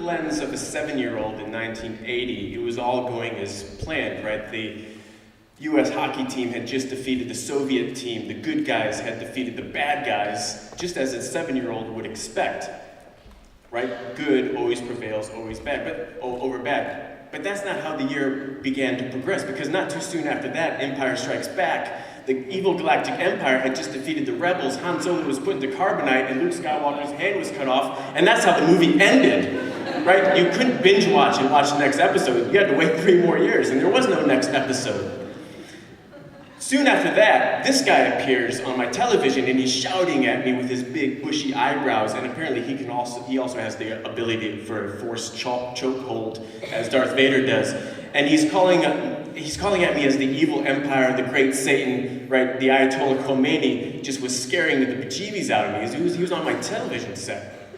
lens of a 7-year-old in 1980, it was all going as planned, right? The U.S. hockey team had just defeated the Soviet team. The good guys had defeated the bad guys, just as a 7-year-old would expect, right? Good always prevails, always bad, but over bad. But that's not how the year began to progress, because not too soon after that, Empire Strikes Back. The evil Galactic Empire had just defeated the rebels. Han Solo was put into carbonite, and Luke Skywalker's hand was cut off, and that's how the movie ended, right? You couldn't binge watch and watch the next episode. You had to wait 3 more years, and there was no next episode. Soon after that, this guy appears on my television, and he's shouting at me with his big bushy eyebrows, and apparently he also has the ability for a forced chokehold, as Darth Vader does. And he's calling at me as the evil empire, the great Satan, right? The Ayatollah Khomeini just was scaring the bejeebies out of me. He was on my television set.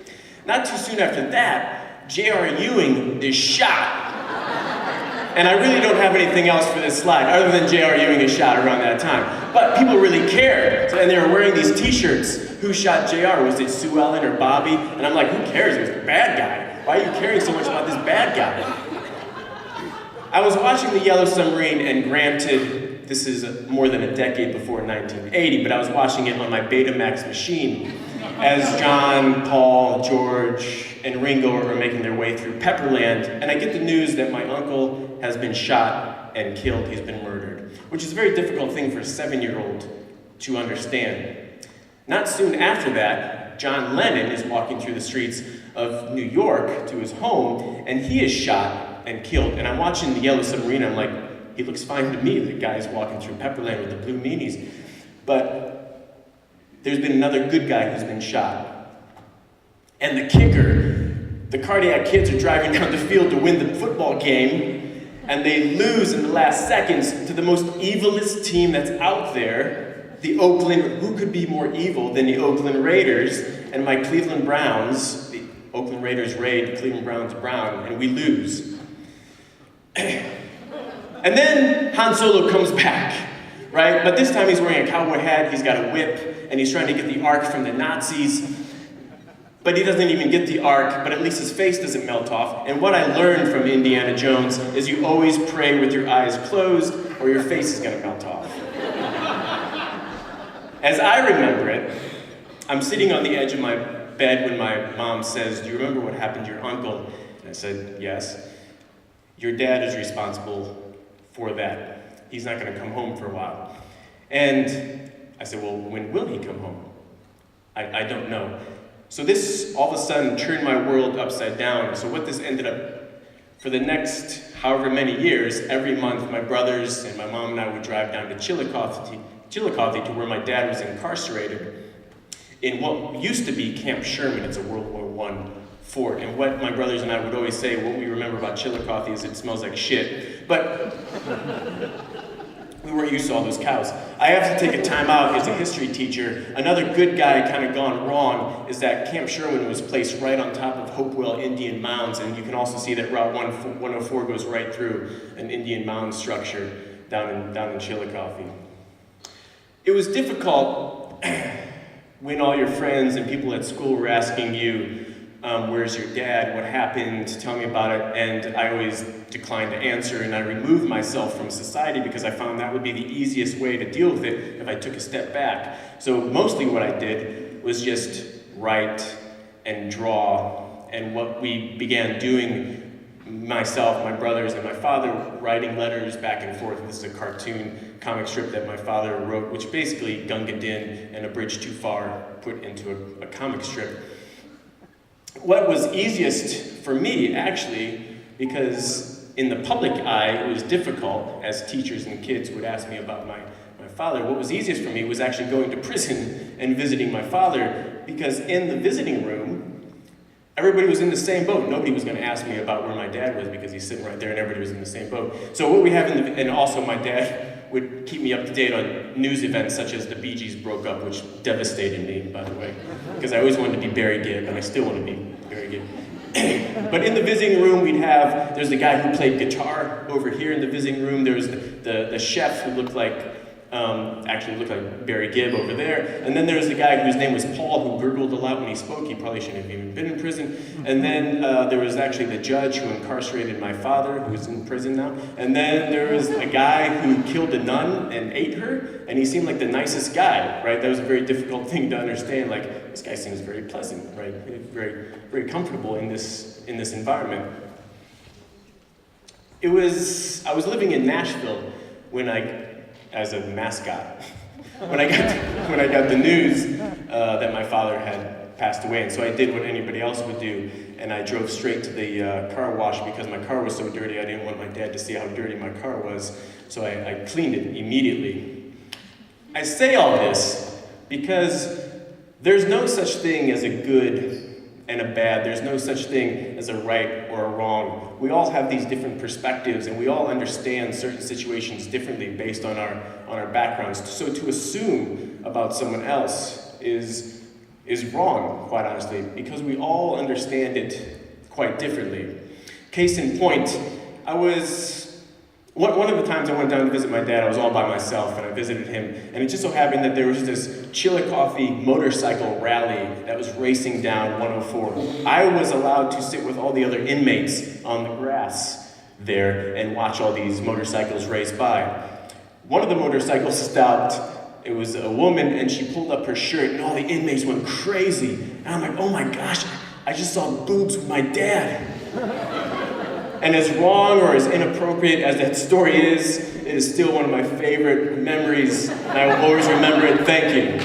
Not too soon after that, J.R. Ewing is shot. And I really don't have anything else for this slide, other than J.R. Ewing is shot around that time. But people really cared, and they were wearing these t-shirts. Who shot J.R.? Was it Sue Ellen or Bobby? And I'm like, who cares? It was the bad guy. Why are you caring so much about this bad guy? I was watching The Yellow Submarine, and granted, this is more than a decade before 1980, but I was watching it on my Betamax machine as John, Paul, George, and Ringo are making their way through Pepperland, and I get the news that my uncle has been shot and killed. He's been murdered, which is a very difficult thing for a 7-year-old to understand. Not soon after that, John Lennon is walking through the streets of New York to his home, and he is shot and killed. And I'm watching The Yellow Submarine, I'm like, he looks fine to me, the guy's walking through Pepperland with the blue meanies. But there's been another good guy who's been shot. And the kicker, the Cardiac Kids are driving down the field to win the football game, and they lose in the last seconds to the most evilest team that's out there, the Oakland. Who could be more evil than the Oakland Raiders? And my Cleveland Browns, the Oakland Raiders raid, the Cleveland Browns brown, and we lose. And then Han Solo comes back, right? But this time he's wearing a cowboy hat, he's got a whip, and he's trying to get the Ark from the Nazis. But he doesn't even get the Ark, but at least his face doesn't melt off. And what I learned from Indiana Jones is you always pray with your eyes closed, or your face is gonna melt off. As I remember it, I'm sitting on the edge of my bed when my mom says, "Do you remember what happened to your uncle?" And I said, "Yes." "Your dad is responsible for that. He's not gonna come home for a while." And I said, "Well, when will he come home?" I don't know. So this all of a sudden turned my world upside down. So what this ended up, for the next however many years, every month my brothers and my mom and I would drive down to Chillicothe to where my dad was incarcerated in what used to be Camp Sherman. It's a World War I fort. And what my brothers and I would always say, what we remember about Chillicothe is it smells like shit. But we weren't used to all those cows. I have to take a time out as a history teacher. Another good guy kind of gone wrong is that Camp Sherman was placed right on top of Hopewell Indian Mounds, and you can also see that Route 104 goes right through an Indian mound structure down in Chillicothe. It was difficult when all your friends and people at school were asking you, where's your dad, what happened, tell me about it, and I always declined to answer, and I removed myself from society because I found that would be the easiest way to deal with it if I took a step back. So mostly what I did was just write and draw, and what we began doing, myself, my brothers, and my father, writing letters back and forth. This is a cartoon comic strip that my father wrote, which basically Gunga Din and A Bridge Too Far put into a comic strip. What was easiest for me, actually, because in the public eye, it was difficult, as teachers and kids would ask me about my father, what was easiest for me was actually going to prison and visiting my father, because in the visiting room, everybody was in the same boat. Nobody was going to ask me about where my dad was because he's sitting right there and everybody was in the same boat. So what we have and also my dad would keep me up to date on news events such as the Bee Gees broke up, which devastated me, by the way, because I always wanted to be Barry Gibb, and I still want to be Barry Gibb. But in the visiting room, there's the guy who played guitar over here in the visiting room. There was the chef who looked like Actually looked like Barry Gibb over there. And then there was the guy whose name was Paul, who gurgled a lot when he spoke. He probably shouldn't have even been in prison. And then there was actually the judge who incarcerated my father, who's in prison now. And then there was a guy who killed a nun and ate her, and he seemed like the nicest guy, right? That was a very difficult thing to understand. Like, this guy seems very pleasant, right? Very, very comfortable in this environment. I was living in Nashville as a mascot, when I got the news that my father had passed away. And so I did what anybody else would do, and I drove straight to the car wash because my car was so dirty. I didn't want my dad to see how dirty my car was, so I cleaned it immediately. I say all this because there's no such thing as a good and a bad. There's no such thing as a right or a wrong. We all have these different perspectives, and we all understand certain situations differently based on our backgrounds. So to assume about someone else is wrong, quite honestly, because we all understand it quite differently. Case in point, one of the times I went down to visit my dad, I was all by myself, and I visited him, and it just so happened that there was this Chillicothe motorcycle rally that was racing down 104. I was allowed to sit with all the other inmates on the grass there and watch all these motorcycles race by. One of the motorcycles stopped. It was a woman, and she pulled up her shirt, and all the inmates went crazy. And I'm like, oh my gosh, I just saw boobs with my dad. And as wrong or as inappropriate as that story is, it is still one of my favorite memories, and I will always remember it. Thank you.